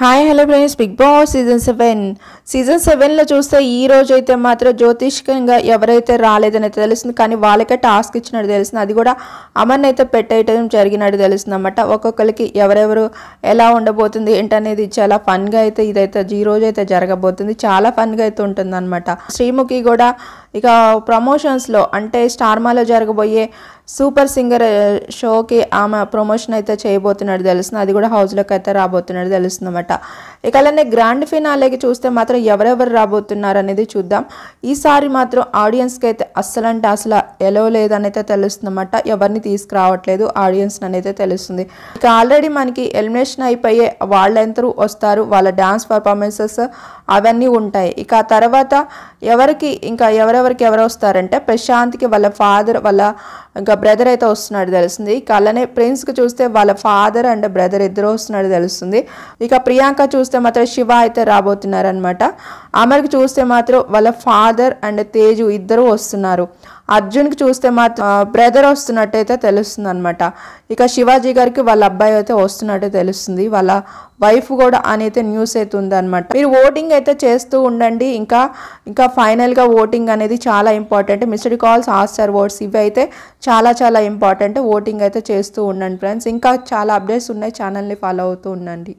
Hi hello friends, big boss season 7లో చూస్తే ఈ రోజు అయితే మాత్రం జ్యోతిష్కంగా ఎవరైతే రాలేదని అయితే తెలుస్తుంది. కానీ వాళ్ళకే టాస్క్ ఇచ్చినట్టు తెలుస్తుంది. అది కూడా అమర్ని అయితే పెట్టేయటం జరిగినట్టు తెలుస్తుంది అన్నమాట. ఒక్కొక్కరికి ఎవరెవరు ఎలా ఉండబోతుంది ఏంటనేది చాలా ఫన్గా అయితే ఇదైతే ఈ రోజు అయితే జరగబోతుంది. చాలా ఫన్గా అయితే ఉంటుంది అనమాట. శ్రీముఖి కూడా ఇక ప్రమోషన్స్లో అంటే స్టార్మాలో జరగబోయే సూపర్ సింగర్ షోకి ఆమె ప్రమోషన్ అయితే చేయబోతున్నట్టు తెలుస్తుంది. అది కూడా హౌస్లోకి అయితే రాబోతున్నట్టు తెలుస్తుంది అన్నమాట. ఇక అలానే గ్రాండ్ ఫినాలేకి చూస్తే మాత్రం ఎవరెవరు రాబోతున్నారు అనేది చూద్దాం. ఈసారి మాత్రం ఆడియన్స్కి అయితే అస్సలు ఎలో లేదని అయితే తెలుస్తుంది అన్నమాట. ఎవరిని తీసుకురావట్లేదు ఆడియన్స్ అనేది తెలుస్తుంది. ఇక ఆల్రెడీ మనకి ఎలిమినేషన్ అయిపోయే వాళ్ళందరూ వస్తారు, వాళ్ళ డ్యాన్స్ పర్ఫార్మెన్సెస్ అవన్నీ ఉంటాయి. ఇక ఆ తర్వాత ఎవరెవరికి ఎవరు వస్తారంటే ప్రశాంత్కి వాళ్ళ ఫాదర్ వాళ్ళ ఇంకా బ్రదర్ అయితే వస్తున్నాడు తెలుస్తుంది. ఇక అలానే ప్రిన్స్కి చూస్తే వాళ్ళ ఫాదర్ అండ్ బ్రదర్ ఇద్దరు వస్తున్నాడు తెలుస్తుంది. ఇక ప్రియాంక చూస్తే మాత్రం శివ అయితే రాబోతున్నారనమాట. అమర్కి చూస్తే మాత్రం వాళ్ళ ఫాదర్ అండ్ తేజు ఇద్దరు వస్తున్నారు. అర్జున్కి చూస్తే మాత్రం బ్రదర్ వస్తున్నట్టయితే తెలుస్తుంది అనమాట. ఇక శివాజీ గారికి వాళ్ళ అబ్బాయి అయితే వస్తున్నట్టు తెలుస్తుంది. వాళ్ళ వైఫ్ కూడా అనేది న్యూస్ అయితే ఉందన్నమాట. మీరు ఓటింగ్ అయితే చేస్తూ ఉండండి. ఇంకా ఫైనల్గా ఓటింగ్ అనేది చాలా important. Missed calls, Hotstar votes ఇవి అయితే చాలా ఇంపార్టెంట్. ఓటింగ్ అయితే చేస్తూ ఉండండి ఫ్రెండ్స్. ఇంకా చాలా అప్డేట్స్ ఉన్నాయి, ఛానల్ని ఫాలో అవుతూ ఉండండి.